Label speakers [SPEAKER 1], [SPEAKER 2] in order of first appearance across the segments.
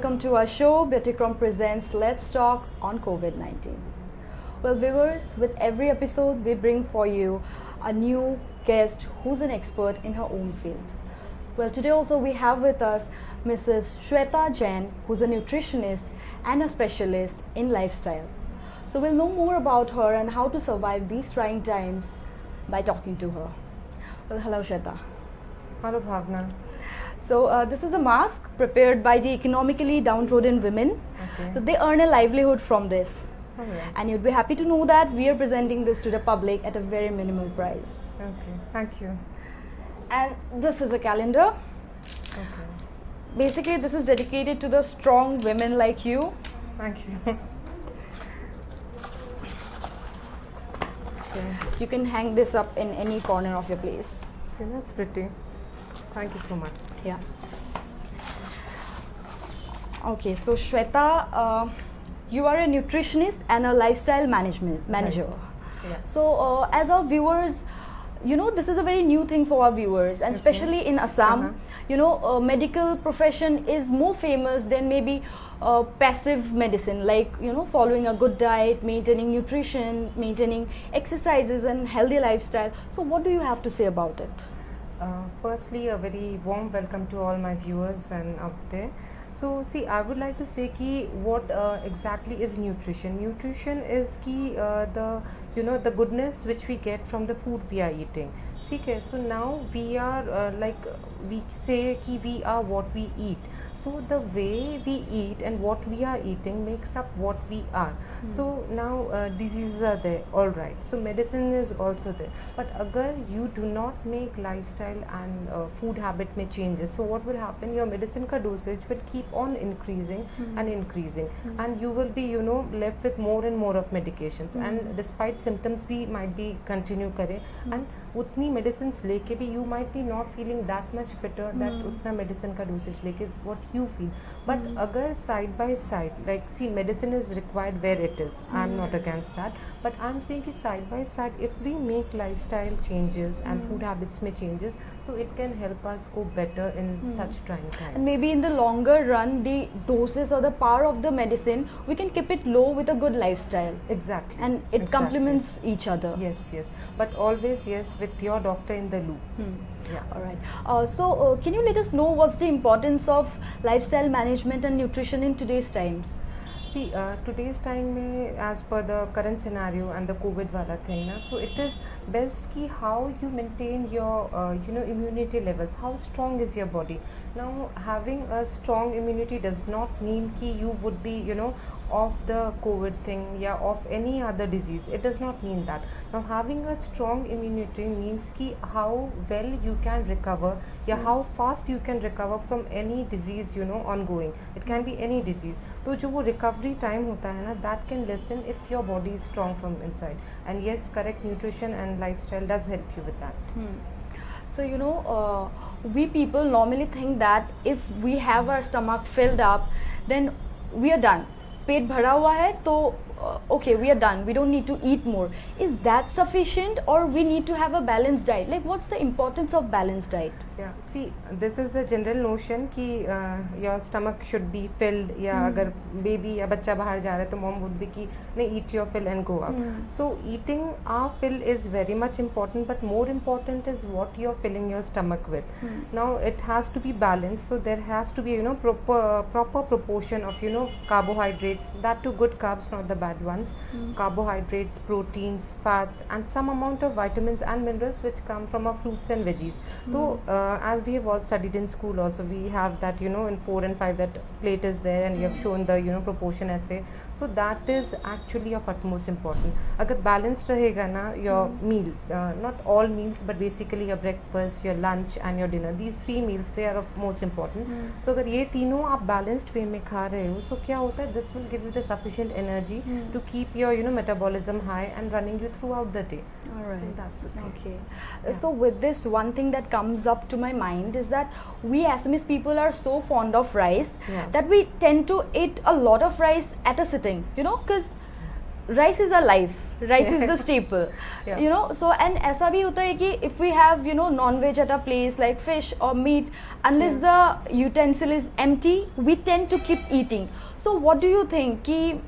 [SPEAKER 1] welcome to our show. Beautycom presents Let's Talk on COVID-19. Well, viewers, with every episode we bring for you a new guest who's an expert in her own field. Well, today also we have with us Mrs. Shweta Jain, who's a nutritionist and a specialist in lifestyle. So we'll know more about her and how to survive these trying times by talking to her. Well, hello Shweta.
[SPEAKER 2] Hello Bhavna.
[SPEAKER 1] So this is a mask prepared by the economically downtrodden women.
[SPEAKER 2] Okay.
[SPEAKER 1] So they earn a livelihood from this.
[SPEAKER 2] Alright.
[SPEAKER 1] And you'd be happy to know that we are presenting this to the public at a very minimal price.
[SPEAKER 2] Okay. Thank you.
[SPEAKER 1] And this is a calendar.
[SPEAKER 2] Okay.
[SPEAKER 1] Basically, this is dedicated to the strong women like you.
[SPEAKER 2] Thank you. Okay.
[SPEAKER 1] You can hang this up in any corner of your place.
[SPEAKER 2] Okay, that's pretty. Thank you so much.
[SPEAKER 1] Yeah. Okay, so Shweta, you are a nutritionist and a lifestyle manager.
[SPEAKER 2] Yeah.
[SPEAKER 1] So as our viewers, you know, this is a very new thing for our viewers, and
[SPEAKER 2] Okay.
[SPEAKER 1] especially in Assam, you know, medical profession is more famous than maybe passive medicine, like, you know, following a good diet, maintaining nutrition, maintaining exercises and healthy lifestyle. So what do you have to say about it?
[SPEAKER 2] Firstly, a very warm welcome to all my viewers and out there. So, see, I would like to say ki what exactly is nutrition. Nutrition is ki the goodness which we get from the food we are eating. Okay, so now we are we say ki we are what we eat. So the way we eat and what we are eating makes up what we are. So now diseases are there, all right. So medicine is also there. But agar you do not make lifestyle and food habit may changes, so what will happen? Your medicine ka dosage will keep on increasing and increasing, and you will be, you know, left with more and more of medications. And despite symptoms we might be continue kare, and utni medicines leke bhi you might be not feeling that much fitter that utna medicine ka dosage leke what you feel. But agar side by side, like, see, medicine is required where it is. I'm not against that, but I'm saying ki side by side, if we make lifestyle changes and food habits may changes, so it can help us go better in such trying times.
[SPEAKER 1] And maybe in the longer run, the doses or the power of the medicine, we can keep it low with a good lifestyle.
[SPEAKER 2] Exactly.
[SPEAKER 1] And it
[SPEAKER 2] Exactly.
[SPEAKER 1] complements each other.
[SPEAKER 2] Yes, yes. But always, yes, with your doctor in the loop. Yeah.
[SPEAKER 1] All right. So can you let us know what's the importance of lifestyle management and nutrition in today's times?
[SPEAKER 2] See, today's time mein, as per the current scenario and the COVID wala thing, na, so it is best ki how you maintain your immunity levels. How strong is your body? Now, having a strong immunity does not mean ki you would be, you know, of the COVID thing, yeah, of any other disease. It does not mean that. Now, having a strong immunity means ki how well you can recover, yeah, how fast you can recover from any disease, you know, ongoing. It can be any disease. So, jo wo recovery time hota hai na, that can lessen if your body is strong from inside. And yes, correct nutrition and lifestyle does help you with that.
[SPEAKER 1] So, you know, we people normally think that if we have our stomach filled up, then we are done. पेट भरा हुआ है तो okay, we are done, we don't need to eat more. Is that sufficient, or we need to have a balanced diet? Like, what's the importance of balanced diet?
[SPEAKER 2] Yeah, see, this is the general notion ki your stomach should be filled, या अगर baby या बच्चा बाहर जा रहा है तो mom would be कि नहीं, eat your fill and go up. So eating our fill is very much important, but more important is what you're filling your stomach with. Now it has to be balanced, so there has to be, you know, proper proportion of, you know, carbohydrates, that too good carbs, not the bad ones, carbohydrates, proteins, fats, and some amount of vitamins and minerals which come from our fruits and veggies. So as we have all studied in school also, we have that, you know, in 4 and 5 that plate is there and you have shown the, you know, proportion essay. So that is actually of utmost important. Agar balanced rahega na your meal, not all meals, but basically your breakfast, your lunch and your dinner, these 3 meals, they are of most important. So agar ye तीनों आप balanced way में खा रहे हो, so क्या होता है, this will give you the sufficient energy to keep your, you know, metabolism high and running you throughout the day.
[SPEAKER 1] All right.
[SPEAKER 2] So that's okay.
[SPEAKER 1] Okay.
[SPEAKER 2] Yeah.
[SPEAKER 1] So with this, one thing that comes up to my mind is that we Assamese people are so fond of rice that we tend to eat a lot of rice at a sitting, you know, because rice is our life. rice is the staple.
[SPEAKER 2] Yeah.
[SPEAKER 1] You know, so and ऐसा भी होता है कि if we have, you know, non-veg at a place like fish or meat, unless the utensil is empty, we tend to keep eating. So what do you think कि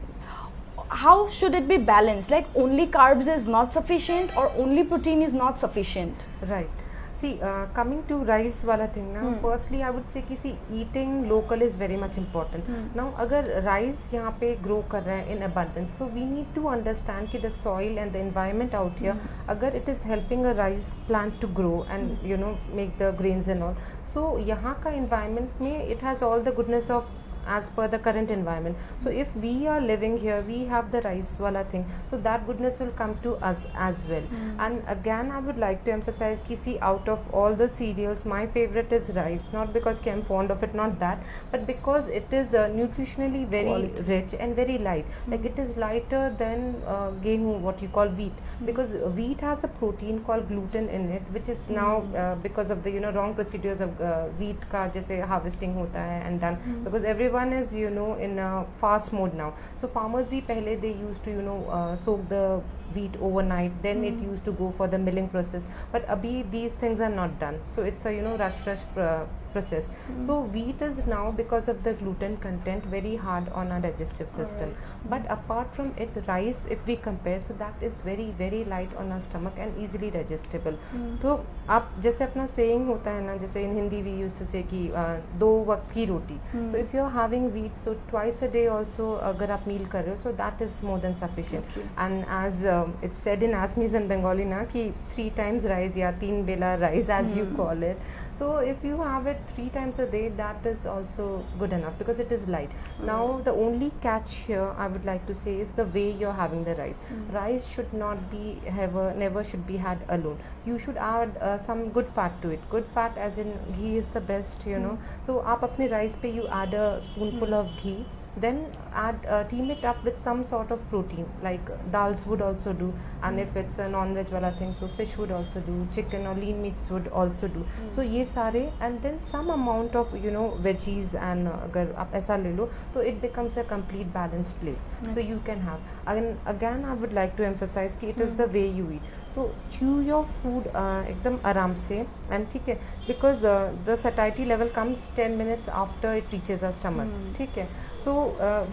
[SPEAKER 1] how should it be balanced? Like only carbs is not sufficient or only protein is not sufficient?
[SPEAKER 2] Right. See, coming to rice वाला thing ना, firstly I would say कि see eating local is very much important. Now अगर rice यहाँ पे grow कर रहा है in abundance, so we need to understand कि the soil and the environment out here, अगर it is helping a rice plant to grow and you know make the grains and all, so यहाँ का environment में it has all the goodness of as per the current environment. So if we are living here, we have the rice wala thing, so that goodness will come to us as well. And again I would like to emphasize ki see, out of all the cereals my favorite is rice, not because ki I'm fond of it, not that, but because it is nutritionally very rich and very light. Like it is lighter than gehu, what you call wheat, because wheat has a protein called gluten in it, which is now because of the you know wrong procedures of wheat ka jaise harvesting hota hai and done, because everyone is you know in a fast mode now. So farmers bhi pehle they used to you know soak the wheat overnight, then it used to go for the milling process, but abhi these things are not done, so it's a you know rush process. So wheat is now, because of the gluten content, very hard on our digestive system. But apart from it, rice if we compare, so that is very very light on our stomach and easily digestible. तो आप जैसे अपना saying होता है ना, जैसे in Hindi we used to say कि दो वक्त की रोटी, so if you are having wheat, so twice a day also अगर आप meal कर रहे हो, so that is more than sufficient. And as it's said in Assamese and Bengali ना कि 3 times rice या 3 bela rice as you call it, so if you have it 3 times a day, that is also good enough because it is light. Now the only catch here I would like to say is the way you're having the rice. Rice should not be never should be had alone. You should add some good fat to it. Good fat as in ghee is the best, you know. So आप अपने rice पे you add a spoonful of ghee, then add team it up with some sort of protein, like dals would also do, and if it's a non-veg wala thing, so fish would also do, chicken or lean meats would also do. So ये सारे, and then some amount of you know veggies, and अगर आप ऐसा ले लो तो it becomes a complete balanced plate. So you can have, again I would like to emphasize कि it is the way you eat. So chew your food एकदम आराम से, and ठीक है, because the satiety level comes 10 minutes after it reaches our stomach. ठीक है. So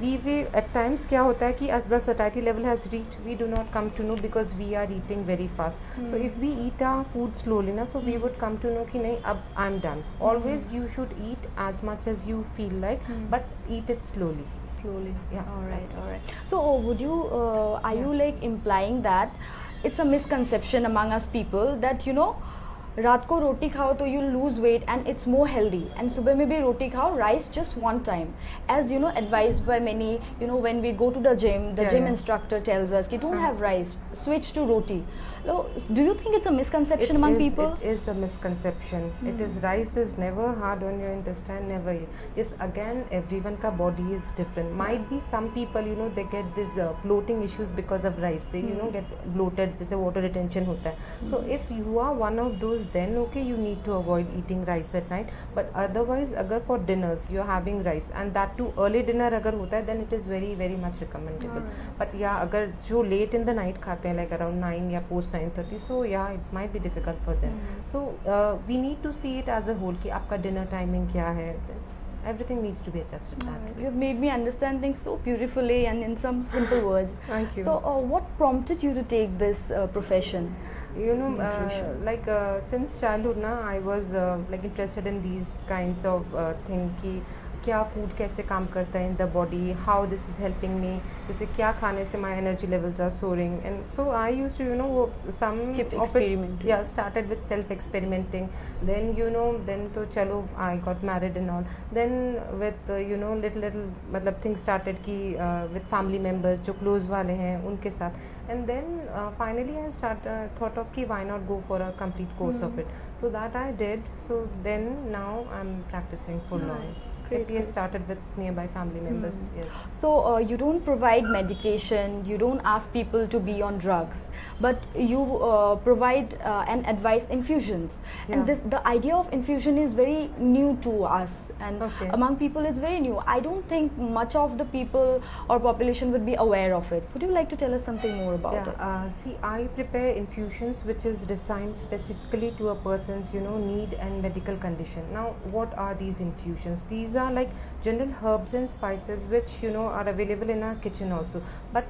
[SPEAKER 2] we at times क्या होता है कि as the satiety level has reached, we do not come to know because we are eating very fast. So if we eat our food slowly ना, so we would come to know कि नहीं अब I'm done. Always you should eat as much as you feel like, but eat it slowly.
[SPEAKER 1] Slowly.
[SPEAKER 2] Yeah.
[SPEAKER 1] All right. So would you are you like implying that it's a misconception among us people that you know रात को रोटी खाओ तो you lose weight and it's more healthy, and सुबह में भी रोटी खाओ, rice just one time, as you know advised by many, you know when we go to the gym, the gym instructor tells us कि don't have rice, switch to roti. So do you think it's a misconception among people?
[SPEAKER 2] It is a misconception. It is, rice is never hard on your intestine, never. Yes, again everyone का body is different. Might be some people you know they get this bloating issues because of rice, they you know get bloated, जैसे water retention होता है. So if you are one of those, then okay, you need to avoid eating rice at night. But otherwise अगर for dinners you are having rice, and that too early dinner अगर होता है, then it is very very much recommendable. But yeah, अगर जो late in the night खाते हैं like around 9 या post 9:30, so yeah it might be difficult for them. So we need to see it as a whole कि आपका dinner timing क्या है. Everything needs to be adjusted.
[SPEAKER 1] You have made me understand things so beautifully and in some simple words.
[SPEAKER 2] Thank you.
[SPEAKER 1] So what prompted you to take this profession?
[SPEAKER 2] You know, like since childhood na, I was like interested in these kinds of thing कि क्या food कैसे काम करता है in the body, how this is helping me, जैसे क्या खाने से my energy levels are soaring, and so I use to you know वो सम ऑफ इट, या started with self experimenting, then you know then तो चलो I got married and all, then with you know little मतलब things started की with family members जो close वाले हैं उनके साथ, and then finally I thought of ki why not go for a complete course of it, so that I did. So then now I'm practicing full on.
[SPEAKER 1] Great,
[SPEAKER 2] At least
[SPEAKER 1] great.
[SPEAKER 2] started with nearby family members. Yes.
[SPEAKER 1] So you don't provide medication, you don't ask people to be on drugs, but you provide and advise infusions.
[SPEAKER 2] Yeah.
[SPEAKER 1] And the idea of infusion is very new to us, and
[SPEAKER 2] Okay.
[SPEAKER 1] among people it's very new. I don't think much of the people or population would be aware of it. Would you like to tell us something more about it?
[SPEAKER 2] See, I prepare infusions which is designed specifically to a person's need and medical condition. Now, what are these infusions? These are like general herbs and spices which are available in our kitchen also. But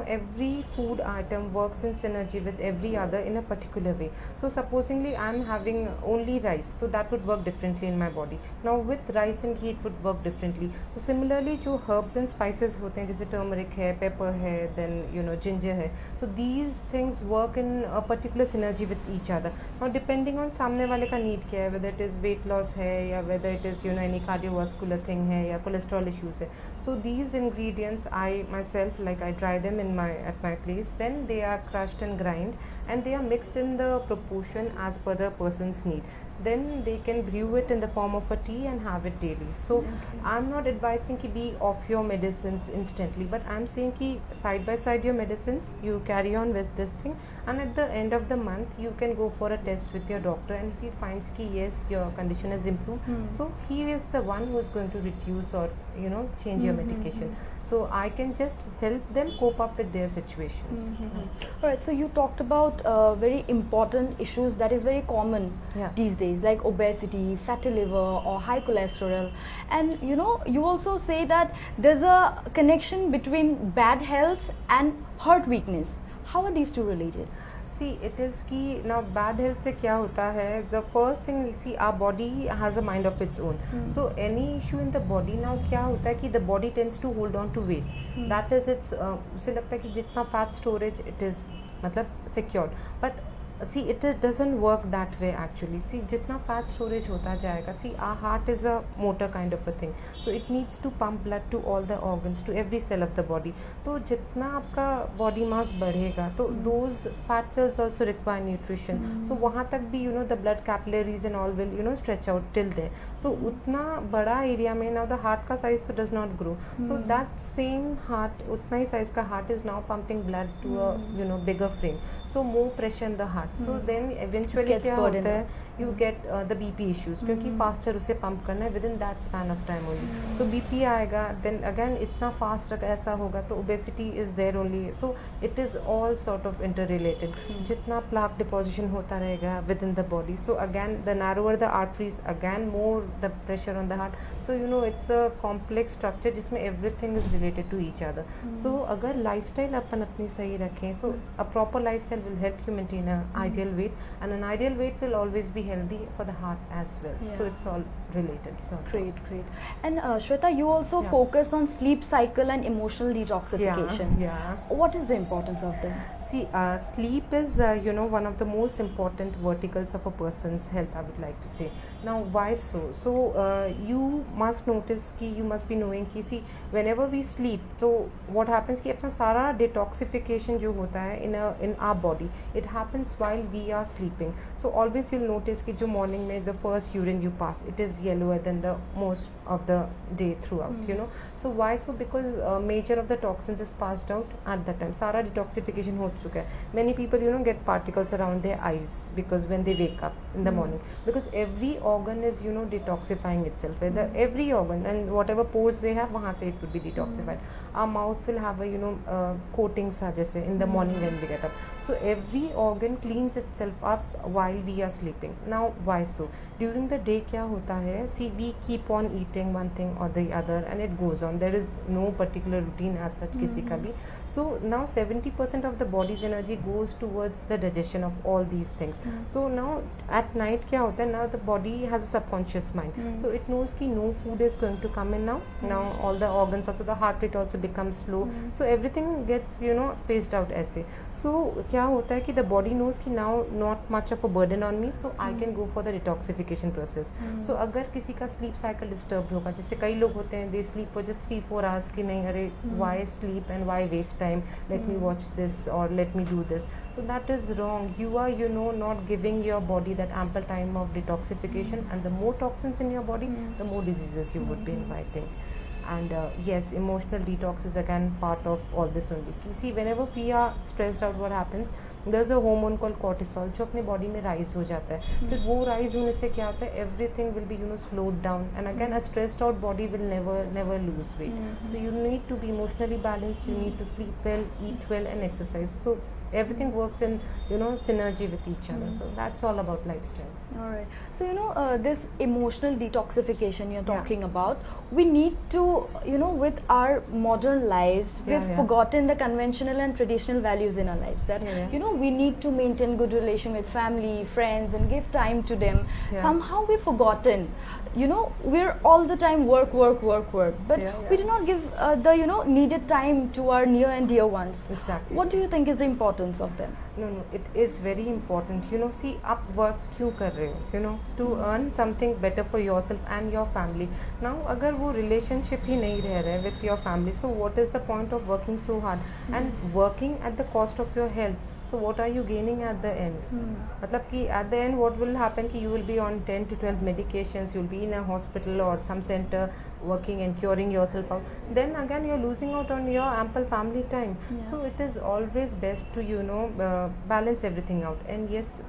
[SPEAKER 2] every food item works in synergy with every other in a particular way. So, supposingly I'm having only rice, so that would work differently in my body. Now, with rice and ghee it would work differently. So, similarly, जो herbs and spices होते हैं जैसे turmeric है, pepper है, then ginger है. So these things work in a particular synergy with each other. Now, depending on सामने वाले का need क्या है, whether it is weight loss है या whether it is any cardiovascular thing है या cholesterol issues है. So these ingredients I myself I dry them at my place. Then they are crushed and grind, and they are mixed in the proportion as per the person's need. Then they can brew it in the form of a tea and have it daily. So I'm not advising ki be off your medicines instantly, but I'm saying ki side by side your medicines, you carry on with this thing, and at the end of the month you can go for a test with your doctor, and if he finds ki yes, your condition has improved, so he is the one who is going to reduce or change your medication. So I can just help them cope up with their situations.
[SPEAKER 1] Alright, so you talked about very important issues that is very common these days, like obesity, fatty liver, or high cholesterol. And you also say that there's a connection between bad health and heart weakness. How are these two related?
[SPEAKER 2] See, it is कि now bad health से क्या होता है, the first thing, see, our body has a mind of its own. So any issue in the body, now क्या होता है कि the body tends to hold on to weight. That is its उसे लगता है कि जितना fat storage it is मतलब secured. But see, it doesn't work that way actually. See, जितना fat storage होता जाएगा, see, our heart is a motor kind of a thing, so it needs to pump blood to all the organs, to every cell of the body. तो जितना आपका body mass बढ़ेगा, तो those fat cells also require nutrition. So वहाँ तक भी the blood capillaries and all will stretch out till there. So उतना बड़ा area में now the heart का size so does not grow. So that same heart, उतना ही size का heart is now pumping blood to a bigger frame. So more pressure in the heart. So then eventually क्या होता है, you get the BP issues क्योंकि faster उसे pump करना है within that span of time only. So BP आएगा, then again इतना fast ऐसा होगा तो obesity is there only. So it is all sort of interrelated. जितना plaque deposition होता रहेगा within the body, so again the narrower the arteries, again more the pressure on the heart. So it's a complex structure जिसमें everything is related to each other. So अगर lifestyle अपन अपनी सही रखें, so a proper lifestyle will help you maintain a ideal weight, and an ideal weight will always be healthy for the heart as well. So it's all related. So
[SPEAKER 1] Great. And Shweta, you also focus on sleep cycle and emotional detoxification.
[SPEAKER 2] Yeah.
[SPEAKER 1] What is the importance of them?
[SPEAKER 2] See, sleep is one of the most important verticals of a person's health, I would like to say. Now, why so? So you must notice कि you must be knowing कि see, whenever we sleep, तो what happens कि अपना सारा detoxification जो होता है in our body, it happens while we are sleeping. So always you'll notice कि जो morning में the first urine you pass, it is yellower than the most of the day throughout. So why so? Because major of the toxins is passed out at that time. सारा detoxification हो चुका है. Many people get particles around their eyes because when they wake up in the morning, because every organ is detoxifying itself. Every organ, and whatever pores they have, वहाँ से it would be detoxified. Our mouth will have a coating सा जैसे in the morning when we get up. So every organ cleans itself up while we are sleeping. Now why so? During the day क्या होता है? See, we keep on eating one thing or the other, and it goes on. There is no particular routine as such किसी का भी. So now 70% of the body's energy goes towards the digestion of all these things. So now at night क्या होता है? Now the body has a subconscious mind. So it knows कि no food is going to come in now. Now all the organs also, the heart rate also becomes slow. So everything gets paced out ऐसे. So क्या होता है कि the body knows कि now not much of a burden on me, so I can go for the detoxification process. So अगर किसी का sleep cycle disturbed होगा, जैसे कई लोग होते हैं, they sleep for just 3-4 hours कि नहीं, अरे why sleep and why waste time, let me watch this or let me do this. So that is wrong. You are, not giving your body that ample time of detoxification, and the more toxins in your body, the more diseases you would be inviting. And yes, emotional detox is again part of all this only. You see, whenever we are stressed out, what happens, there's a hormone called cortisol जो अपने body में rise हो जाता है. फिर वो rise होने से क्या होता है, everything will be slowed down, and again a stressed out body will never lose weight. So you need to be emotionally balanced, you need to sleep well, eat well, and exercise. So everything works in synergy with each other. So that's all about lifestyle.
[SPEAKER 1] All right. So this emotional detoxification you're talking about, we need to with our modern lives, we've forgotten the conventional and traditional values in our lives, that we need to maintain good relation with family, friends, and give time to them. Somehow we've forgotten, we're all the time work, but we do not give the needed time to our near and dear ones.
[SPEAKER 2] Exactly.
[SPEAKER 1] What do you think is the importance of them?
[SPEAKER 2] No, it is very important. See, आप work क्यों कर रहे हो? To earn something better for yourself and your family. Now, अगर वो relationship ही नहीं रह रहा है with your family, so what is the point of working so hard and working at the cost of your health? So what are you gaining at the end? मतलब कि at the end what will happen कि you will be on 10 to 12 medications, you will be in a hospital or some center working and curing yourself out. Then again you're losing out on your ample family time. So it is always best to balance everything out. And yes,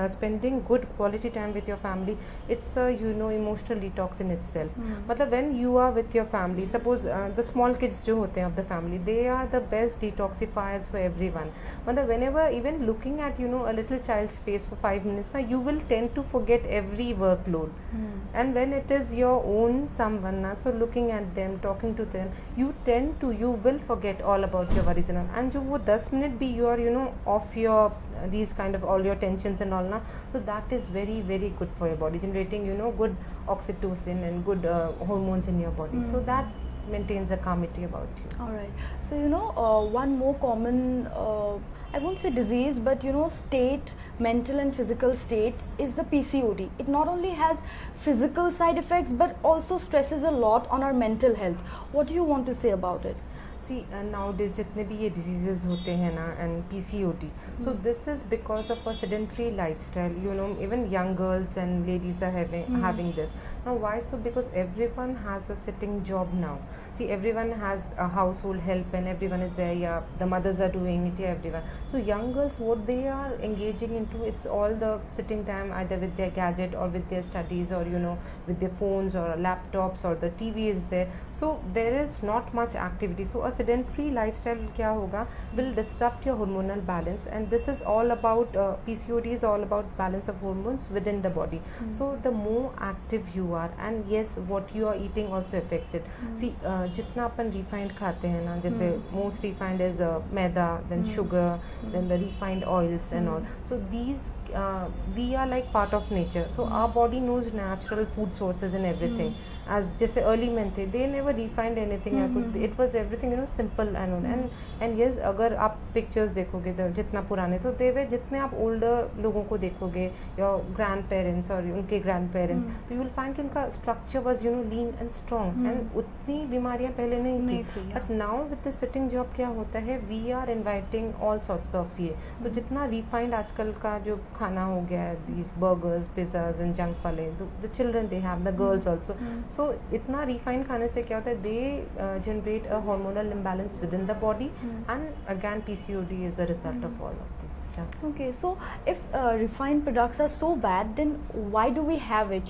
[SPEAKER 2] spending good quality time with your family, it's a emotional detox in itself. मतलब when you are with your family, suppose the small kids जो होते हैं of the family, they are the best detoxifiers for everyone. मतलब whenever even looking at a little child's face for 5 minutes, now you will tend to forget every workload. And when it is your own someone, so looking at them, talking to them, you will forget all about your worries and all. And जो वो 10 minute भी you are off your these kind of all your tensions and all na, so that is very very good for your body, generating good oxytocin and good hormones in your body. So that maintains a calmity about you.
[SPEAKER 1] All right. So one more common I won't say disease, but state, mental and physical state, is the PCOD. It not only has physical side effects but also stresses a lot on our mental health. What do you want to say about it?
[SPEAKER 2] See, nowadays जितने भी ये diseases होते हैं ना, and PCOD, so this is because of a sedentary lifestyle. Even young girls and ladies are having this. Now why so? Because everyone has a sitting job now. See, everyone has a household help and everyone is there. Yeah, the mothers are doing it. Yeah, everyone. So young girls, what they are engaging into, it's all the sitting time, either with their gadget or with their studies, or with their phones or laptops, or the TV is there. So there is not much activity. So a sedentary lifestyle क्या होगा, will disrupt your hormonal balance, and this is all about PCOD is all about balance of hormones within the body. So the more active you are, and yes, what you are eating also affects it. See, जितना अपन refined खाते हैं ना, जैसे most refined is maida, then sugar, then the refined oils and all. So these we are like part of nature. So our body knows natural food sources and everything. As जैसे early men थे, they never refined anything. It was everything simple and all. And yes, अगर आप pictures देखोगे जितना पुराने, तो they were जितने आप older लोगों को देखोगे, your grandparents और उनके grandparents, तो you will find कि उनका structure was lean and strong, and उतनी बीमारियां पहले नहीं थी. But now with the sitting job क्या होता है, we are inviting all sorts of ये, तो जितना refined आजकल का जो खाना हो गया है, these burgers, pizzas and junk वाले, the children they have, the girls also. So इतना refined खाने से क्या होता है, they generate a hormonal imbalance within the body, and again PCOD is a result of all of this stuff.
[SPEAKER 1] Okay, so if refined products are so bad, then why do we have it?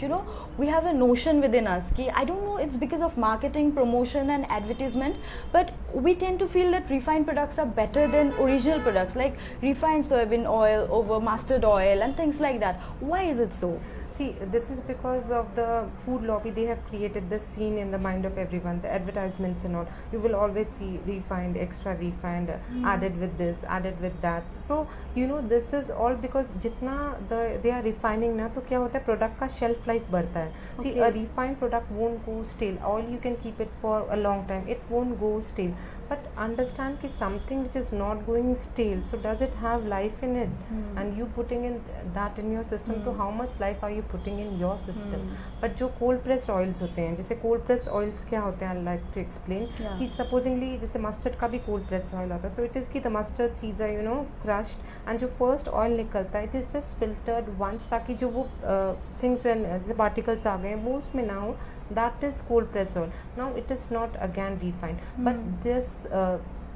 [SPEAKER 1] We have a notion within us ki, I don't know, it's because of marketing, promotion and advertisement, but we tend to feel that refined products are better than original products, like refined soybean oil over mustard oil and things like that. Why is it so?
[SPEAKER 2] See, this is because of the food lobby. They have created this scene in the mind of everyone, the advertisements and all. You will always see refined, extra refined, added with this, added with that. So this is all because जितना they are refining ना, तो क्या होता है, product का shelf life बढ़ता है. See, a refined product won't go stale. Oil you can keep it for a long time. It won't go stale. But understand कि something which is not going stale, so does it have life in it? And you putting in that in your system, so how much life are you putting in your system. But जो cold pressed oils होते हैं, जैसे cold pressed oils क्या होते हैं, I'd like to explain. कि supposingly जैसे mustard का भी cold pressed oil आता है, so it is कि the mustard seeds are crushed and जो first oil निकलता है, it is just filtered once ताकि जो वो things and जैसे particles आ गए वो उसमें ना हो. That is cold pressed oil. Now it is not again refined, but this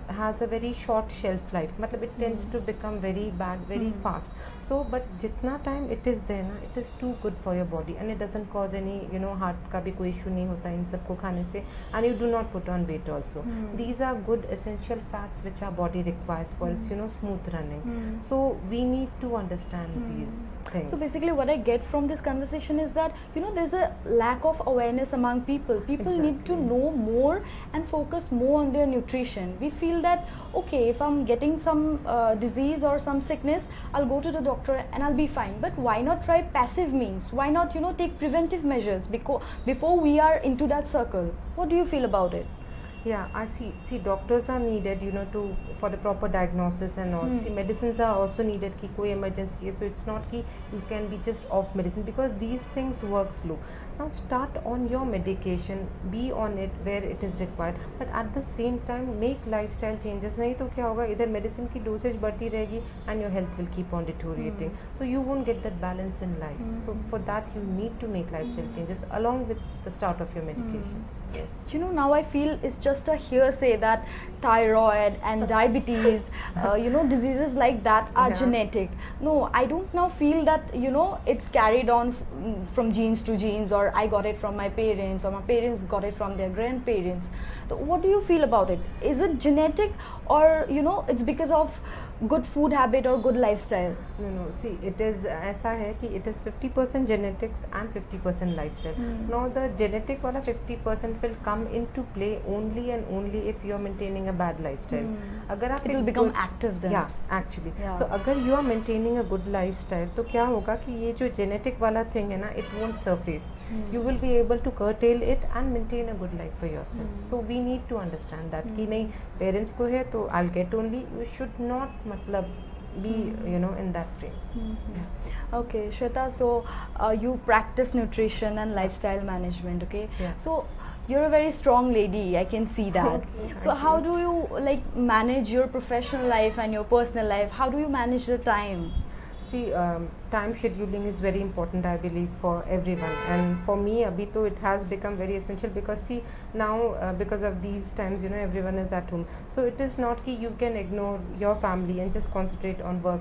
[SPEAKER 2] has a very short shelf life, मतलब it tends to become very bad very fast. So but जितना time it is there ना, it is too good for your body and it doesn't cause any heart का भी कोई issue नहीं होता इन सबको खाने से, and you do not put on weight also. These are good essential fats which our body requires for its smooth running. So we need to understand these things.
[SPEAKER 1] So basically what I get from this conversation is that there's a lack of awareness among people. People need to know more and focus more on their nutrition. We feel that okay, if I'm getting some disease or some sickness, I'll go to the doctor and I'll be fine. But why not try passive means? Why not take preventive measures before we are into that circle? What do you feel about it?
[SPEAKER 2] Yeah, I see doctors are needed for the proper diagnosis and all. See, medicines are also needed कि कोई emergency है, so it's not कि you can be just off medicine because these things work slow. Now start on your medication, be on it where it is required, but at the same time make lifestyle changes. नहीं तो क्या होगा, इधर medicine की dosage बढ़ती रहेगी and your health will keep on deteriorating. So you won't get that balance in life. So for that you need to make lifestyle changes along with the start of your medications. Yes.
[SPEAKER 1] Now I feel it's just a hearsay that thyroid and diabetes, diseases like that are genetic. No, I don't now feel that it's carried on from genes to genes, or I got it from my parents, or my parents got it from their grandparents. So what do you feel about it? Is it genetic, or it's because of good food habit or good lifestyle?
[SPEAKER 2] No, see, it is ऐसा है कि it is 50% genetics and 50% lifestyle. Now the genetic वाला 50% will come into play only and only if you are maintaining a bad lifestyle. अगर आप
[SPEAKER 1] it will become active then.
[SPEAKER 2] Yeah, actually. So अगर you are maintaining a good lifestyle, तो क्या होगा कि ये जो genetic वाला thing है ना, it won't surface. You will be able to curtail it and maintain a good life for yourself. So we need to understand that कि नहीं, parents को है तो I'll get only. You should not मतलब be in that frame.
[SPEAKER 1] Okay, Shweta, so you practice nutrition and lifestyle management, okay? So you're a very strong lady, I can see that. So how do you manage your professional life and your personal life? How do you manage the time?
[SPEAKER 2] See, time scheduling is very important, I believe, for everyone, and for me abhi to it has become very essential because see now because of these times everyone is at home, so it is not ki you can ignore your family and just concentrate on work.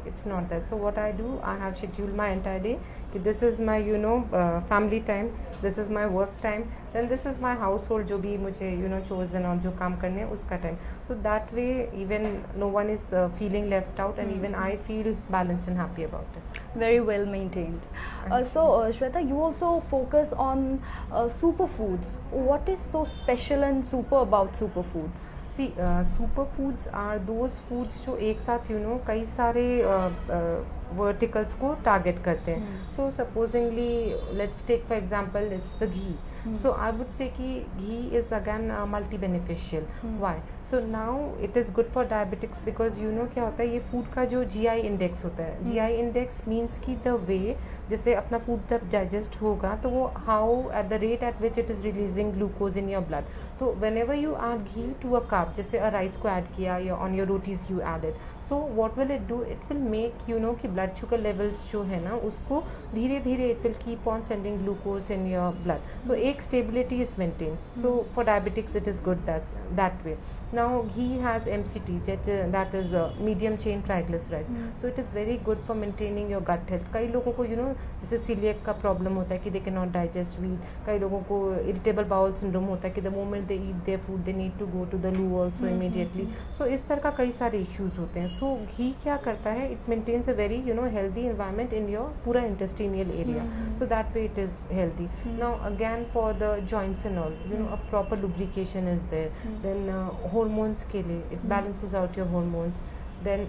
[SPEAKER 2] It's not that. So what I do, I have scheduled my entire day ki this is my family time, this is my work time, then this is my household जो भी मुझे chosen और जो काम करने हैं उसका time. So that way even no one is feeling left out, and even I feel balanced and happy about it.
[SPEAKER 1] Very well maintained. So Shweta, you also focus on superfoods. What is so special and super about superfoods?
[SPEAKER 2] See, superfoods are those foods जो एक साथ कई सारे verticals को target करते हैं. So supposingly, let's take for example, it's the ghee. So I would say कि ghee is again multi-beneficial. Why? So now it is good for diabetics because क्या होता है, ये food का जो GI index होता है. GI index means कि the way जैसे अपना food तब digest होगा तो वो how at the rate at which it is releasing glucose in your blood. तो whenever you add ghee to a carb, जैसे a rice को add किया या on your rotis you added, so what will it do? It will make कि blood sugar levels जो है ना उसको धीरे धीरे it will keep on sending glucose in your blood. तो एक stability is maintained. So for diabetics it is good that way. Now ghee has MCT, that is medium chain triglycerides. So it is very good for maintaining your gut health. कई लोगों को जैसे celiac का problem होता है कि they cannot digest wheat. कई लोगों को irritable bowel syndrome होता है कि the moment they eat their food they need to go to the loo also immediately. So इस तरह का कई सारे issues होते हैं. So ghee क्या करता है? It maintains a very healthy environment in your पूरा intestinal area. So that way it is healthy. Now again for the joints and all, a proper lubrication is there. Then hormones के लिए it balances out your hormones. Then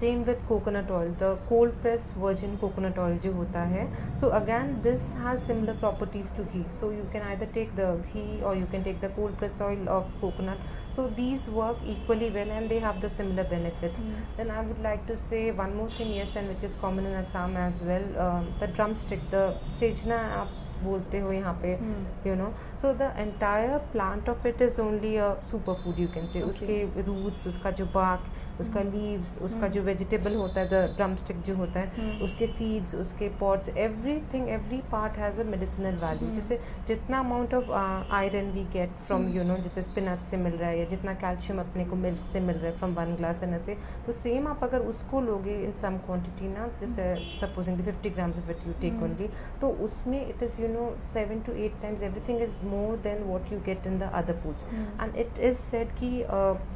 [SPEAKER 2] same with coconut oil, the cold press virgin coconut oil जो होता है, so again this has similar properties to ghee, so you can either take the ghee और you can take the cold press oil of coconut, so these work equally well and they have the similar benefits. Then I would like to say one more thing, yes, and which is common in Assam as well, the drumstick, the sejna आप बोलते हो यहाँ पे, you know, so the entire plant of it is only a superfood, you can say. उसके roots, उसका जो bark, उसका leaves, उसका जो वेजिटेबल होता है, द ड्रमस्टिक जो होता है, उसके सीड्स, उसके pots, everything, every part has a medicinal value. जैसे जितना amount of iron we get from you know जैसे स्पिनच से मिल रहा है, या जितना कैल्शियम अपने को मिल्क से मिल रहा है फ्रॉम 1 ग्लास एंड ऐसे, तो सेम आप अगर उसको लोगे इन सम क्वान्टिटी ना, जैसे supposingly 50 grams of it you take only, तो उसमें it is 7 to 8 times everything is more than what you get in the other foods. And it is said कि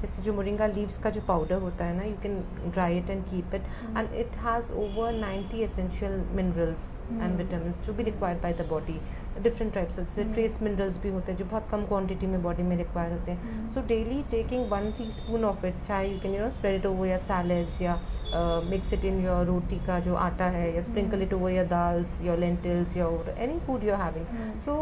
[SPEAKER 2] जैसे जो मोरिंगा लीव्स का जो पाउडर होता है ना, you can dry it and keep it, and it has over 90 essential minerals and vitamins to be required by the body. Different types of trace minerals भी होते हैं जो बहुत कम क्वांटिटी में बॉडी में रिक्वायर होते हैं. So daily taking 1 teaspoon of it, चाहे you can spread it over या सैलेड्स, या mix it in your roti का जो आटा है, या sprinkle it over your dals, your lentils, your any food you are having. So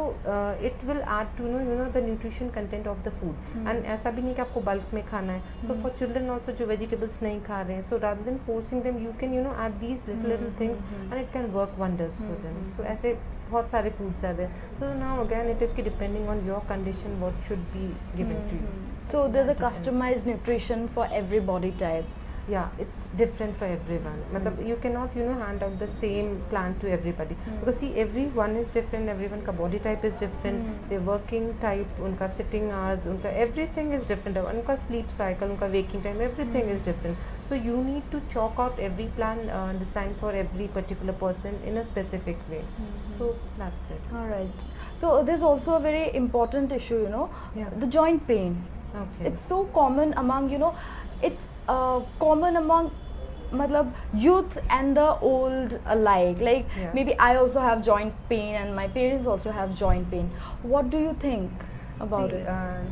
[SPEAKER 2] it will add to no the nutrition content of the food. And ऐसा भी नहीं कि आपको बल्क में खाना है. सो फॉर चिल्ड्रन ऑल्सो जो वेजिटेबल्स नहीं खा रहे हैं, so rather than forcing them, you can add these little things and it can work wonders for them. So ऐसे बहुत सारे foods are there. So now again it is key depending on your condition what should be given to you.
[SPEAKER 1] So there's a customized nutrition for every body type.
[SPEAKER 2] Yeah, it's different for everyone. मतलब you cannot hand out the same plan to everybody, because see everyone is different, everyone का body type is different, their working type, उनका sitting hours, उनका everything is different, उनका sleep cycle, उनका waking time, everything is different. So you need to chalk out every plan designed for every particular person in a specific way. So that's it.
[SPEAKER 1] All right. So there's also a very important issue,
[SPEAKER 2] Yeah.
[SPEAKER 1] the joint pain.
[SPEAKER 2] Okay.
[SPEAKER 1] It's so common among, it's common among matlab youth and the old alike. Like
[SPEAKER 2] Yeah.
[SPEAKER 1] maybe I also have joint pain and my parents also have joint pain. What do you think about it?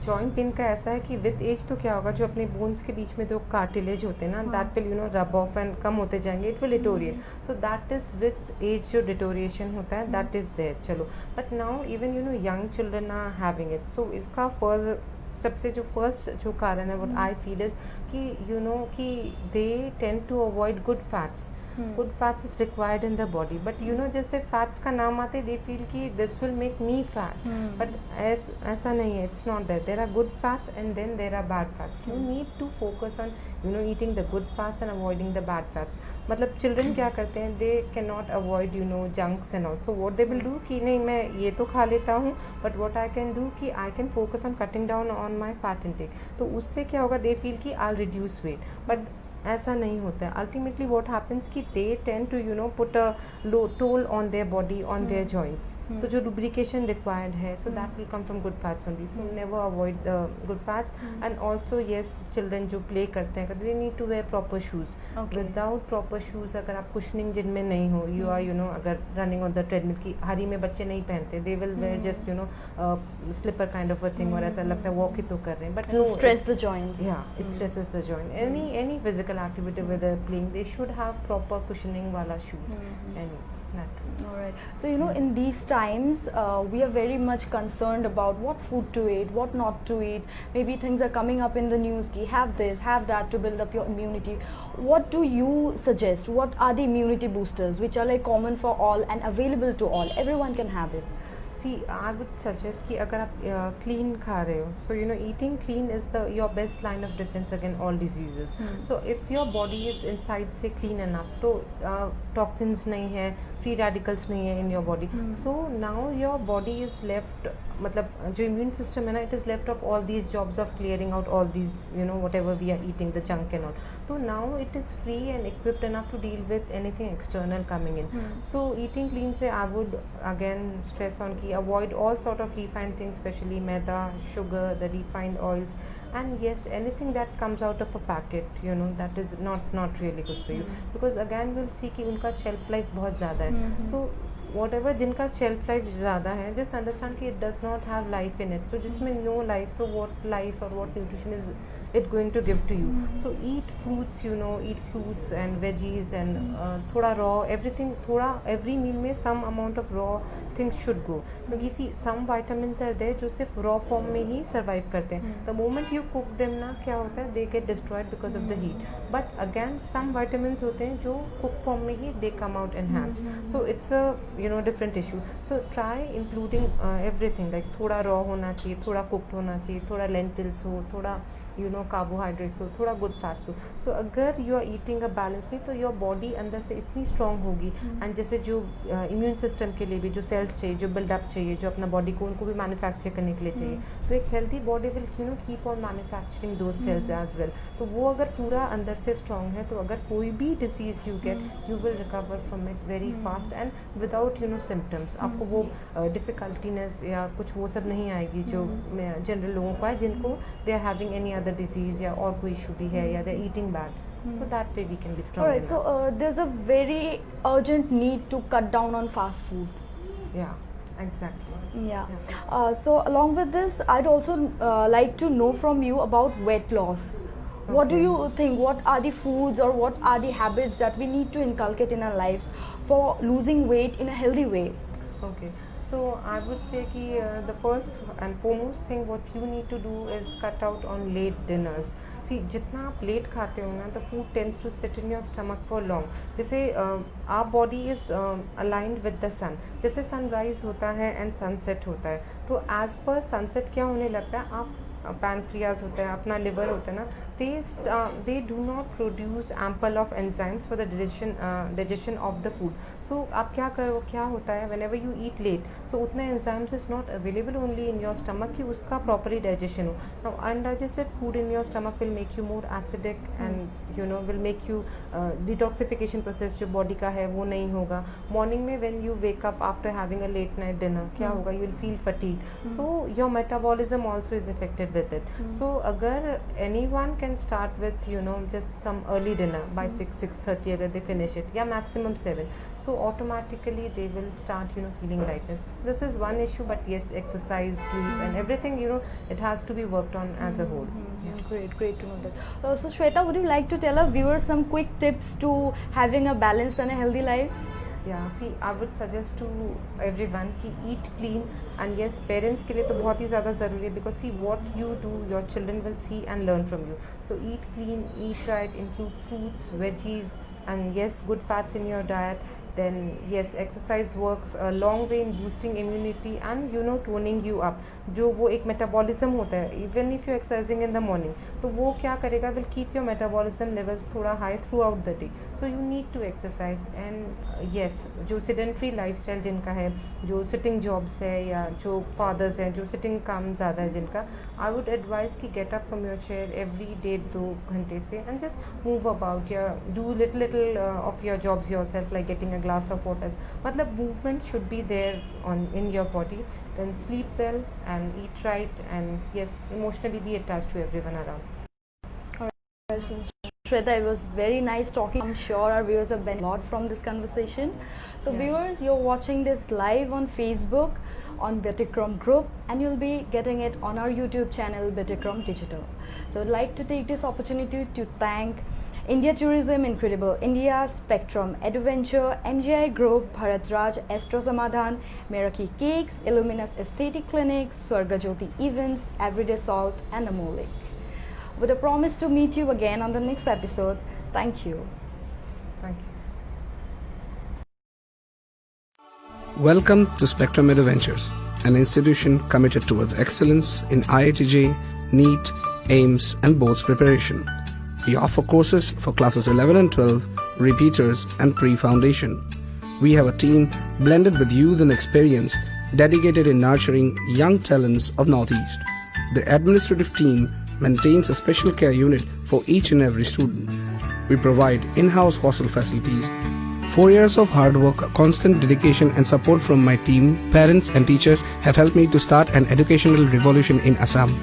[SPEAKER 2] Joint pain का ऐसा है कि with as तो क्या होगा, जो अपने bones के बीच में जो कार्टिलेज होते हैं ना, that will rub off and come होते जाएंगे, it will deteriorate. So that is with age जो डिटोरिएशन होता है, दैट इज देयर. चलो, but now even young children are having it. So इसका सबसे जो फर्स्ट जो कारण है, व्हाट आई फील इज कि कि they tend to avoid good fats. Good fats is required in the body, but जैसे फैट्स का नाम आते दे फील कि this will make me fat, but ऐसा नहीं है. It's not that. There are good fats and then there are bad fats. You need to focus on eating the good fats and avoiding the bad fats. मतलब children क्या करते हैं, they can not avoid junks and all. So what they will do कि नहीं, मैं ये तो खा लेता हूँ, but what I can do कि I can focus on cutting down on my fat intake. तो उससे क्या होगा, दे फील कि आई रिड्यूस वेट, बट ऐसा नहीं होता है. अल्टीमेटली व्हाट हैपेंस कि they tend to put a low toll on their body, on their joints. तो जो लुब्रिकेशन रिक्वायर्ड है, so that will come from good fats only. So never avoid the good fats. And also yes, children जो play करते हैं, they need to wear proper shoes. Without proper shoes, अगर आप cushioning जिनमें नहीं हो, you are अगर running on the treadmill की हरी में बच्चे नहीं पहनते, they will wear just slipper kind of a thing, और ऐसा लगता है वॉक ही तो कर रहे हैं, but no,
[SPEAKER 1] stress the joints.
[SPEAKER 2] yeah, it stresses the joint. Any physical activity where they're playing, they should have proper cushioning wala shoes. And that is.
[SPEAKER 1] All right. So in these times, we are very much concerned about what food to eat, what not to eat. Maybe things are coming up in the news ki have this, have that to build up your immunity. What do you suggest? What are the immunity boosters which are like common for all and available to all? Everyone can have it.
[SPEAKER 2] See, I would suggest कि अगर आप clean खा रहे हो, so eating clean is your best line of defense against all diseases. So if your body is inside से clean enough, तो toxins नहीं है, free radicals नहीं है in your body. So now your body is left, मतलब जो immune system है ना, it is left of all these jobs of clearing out all these whatever we are eating, the junk and all. So now it is free and equipped enough to deal with anything external coming in. So eating clean से I would again stress on कि avoid all sort of refined things, especially maida, sugar, the refined oils, and yes, anything that comes out of a packet, that is not really good for you, because again we'll see कि उनका shelf life बहुत ज़्यादा है. So whatever जिनका shelf life ज़्यादा है, just understand कि it does not have life in it. So जिसमें no life, so what life or what nutrition is it going to give to you. So eat fruits, eat fruits and veggies and thoda raw, everything, every meal में some amount of raw things should go. क्योंकि see some vitamins are there जो सिर्फ raw form में ही survive करते हैं. The moment you cook them ना क्या होता है, they get destroyed because of the heat. But again some vitamins होते हैं जो cook form में ही they come out enhanced. So it's a different issue. So try including everything, like थोड़ा raw होना चाहिए, थोड़ा cooked होना चाहिए, थोड़ा lentils हो, थोड़ा carbohydrates हो, थोड़ा good fats हो. So अगर you are eating a balanced meal तो your body अंदर से इतनी strong होगी. And जैसे जो immune system के लिए भी जो cells चाहिए, जो build up चाहिए, जो अपना body को उनको भी manufacture करने के लिए चाहिए, तो एक healthy body will keep on manufacturing those cells as well. तो वो अगर पूरा अंदर से strong है तो अगर कोई भी disease you get, you will recover from it very fast and without symptoms. आपको वो difficultiness या कुछ वो सब नहीं आएगी जो जनरल लोगों को है जिनको they are having any other disease या और कोई issue भी है या they are eating bad. So that way we can be strong.
[SPEAKER 1] Alright, so there's a very urgent need to cut down on fast food.
[SPEAKER 2] Yeah, exactly.
[SPEAKER 1] Yeah. So along with this, I'd also like to know from you about weight loss. What do you think? What are the foods or what are the habits that we need to inculcate in our lives for losing weight in a healthy way?
[SPEAKER 2] Okay. So I would say that the first and foremost thing what you need to do is cut out on late dinners. See, जितना आप late खाते हो ना, the food tends to sit in your stomach for long. जैसे our body is aligned with the sun. जैसे sunrise होता है and sunset होता है, तो as per sunset क्या होने लगता है, आप pancreas होता है, अपना liver होता है ना, they do not produce ample of enzymes for the digestion of the food. So आप क्या होता है, whenever you eat late, so उतने enzymes is not available only in your stomach कि उसका properly digestion हो. Now undigested food in your stomach will make you more acidic and will make you detoxification process जो body का है वो नहीं होगा. Morning में when you wake up after having a late night dinner क्या होगा, you will feel fatigued. So your metabolism also is affected with it. So अगर anyone can start with just some early dinner by 6:30 अगर they finish it या maximum 7, so automatically they will start feeling lightness. This is one issue, but yes, exercise, sleep and everything it has to be worked on as a whole. Yeah.
[SPEAKER 1] Great to know that. So Shweta, would you like to tell our viewers some quick tips to having a balanced and a healthy life?
[SPEAKER 2] Yeah, see, I would suggest to everyone कि eat clean, and yes, parents के लिए तो बहुत ही ज़्यादा ज़रूरी है, because see what you do, your children will see and learn from you. So eat clean, eat right, include fruits, veggies, and yes, good fats in your diet. Then yes, exercise works a long way in boosting immunity and toning you up. जो वो एक metabolism होता है, even if you're exercising in the morning, तो वो क्या करेगा, will keep your metabolism levels थोड़ा high throughout the day. So you need to exercise. And yes, जो sedentary lifestyle जिनका है, जो sitting jobs है या जो fathers हैं जो sitting काम ज़्यादा है जिनका, I would advise कि get up from your chair every day 2 घंटे से and just move about, या do little of your jobs yourself, like getting a glass of water. मतलब movement should be there in your body. Then sleep well and eat right, and yes, emotionally be attached to everyone around.
[SPEAKER 1] Shweta, it was very nice talking. I'm sure our viewers have benefited a lot from this conversation. So viewers, you're watching this live on Facebook on Detox group, and you'll be getting it on our YouTube channel Detox Digital. So I'd like to take this opportunity to thank India Tourism Incredible, India Spectrum, Adventure, MGI Group, Bharat Raj, Astro Samadhan, Meraki Cakes, Illumise Aesthetic Clinic, Swargajoti Events, Everyday Salt and Amolik. With a promise to meet you again on the next episode. Thank you.
[SPEAKER 2] Thank you.
[SPEAKER 3] Welcome to Spectrum Adventures, an institution committed towards excellence in IITJ, NEET, AIMS and boards preparation. We offer courses for classes 11 and 12, repeaters and pre-foundation. We have a team blended with youth and experience, dedicated in nurturing young talents of Northeast. The administrative team maintains a special care unit for each and every student. We provide in-house hostel facilities. 4 years of hard work, constant dedication and support from my team, parents and teachers have helped me to start an educational revolution in Assam.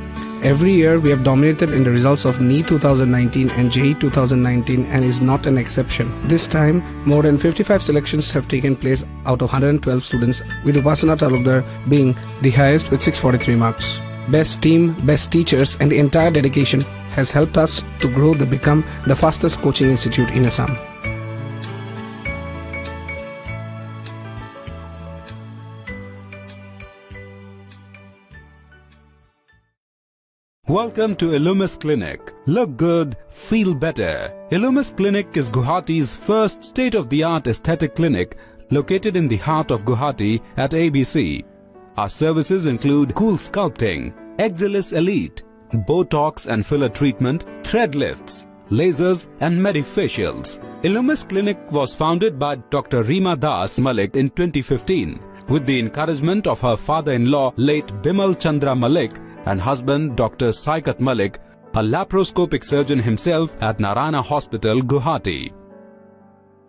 [SPEAKER 3] Every year we have dominated in the results of NEET 2019 and JEE 2019 and is not an exception. This time, more than 55 selections have taken place out of 112 students, with Upasana Talukdar being the highest with 643 marks. Best team, best teachers and the entire dedication has helped us to grow to become the fastest coaching institute in Assam.
[SPEAKER 4] Welcome to Illumise Clinic. Look good, feel better. Illumise Clinic is Guwahati's first state-of-the-art aesthetic clinic located in the heart of Guwahati at ABC. Our services include cool sculpting, Exilis Elite, Botox and filler treatment, thread lifts, lasers and medifacials. Illumise Clinic was founded by Dr. Reema Das Malik in 2015 with the encouragement of her father-in-law late Bimal Chandra Malik and husband Dr. Saikat Malik, a laparoscopic surgeon himself at Narayana Hospital, Guwahati.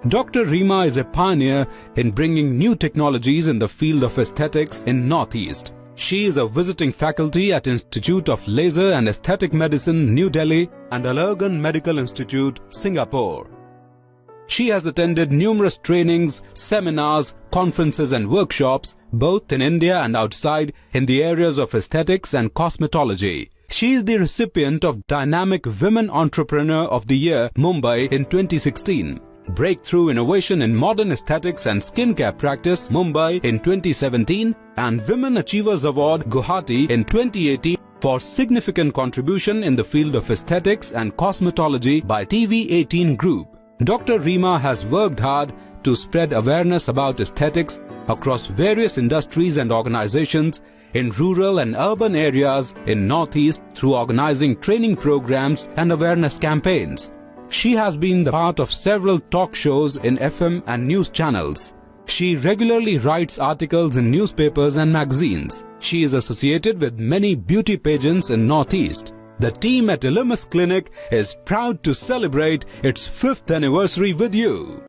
[SPEAKER 4] Dr. Reema is a pioneer in bringing new technologies in the field of aesthetics in Northeast. She is a visiting faculty at Institute of Laser and Aesthetic Medicine, New Delhi and Allergan Medical Institute, Singapore. She has attended numerous trainings, seminars, conferences and workshops, both in India and outside, in the areas of aesthetics and cosmetology. She is the recipient of Dynamic Women Entrepreneur of the Year, Mumbai in 2016, Breakthrough Innovation in Modern Aesthetics and Skincare Practice, Mumbai in 2017, and Women Achievers Award, Guwahati in 2018 for significant contribution in the field of aesthetics and cosmetology by TV18 Group. Dr. Reema has worked hard to spread awareness about aesthetics across various industries and organizations in rural and urban areas in Northeast through organizing training programs and awareness campaigns. She has been the part of several talk shows in FM and news channels. She regularly writes articles in newspapers and magazines. She is associated with many beauty pageants in Northeast. The team at Illumise Clinic is proud to celebrate its 5th anniversary with you.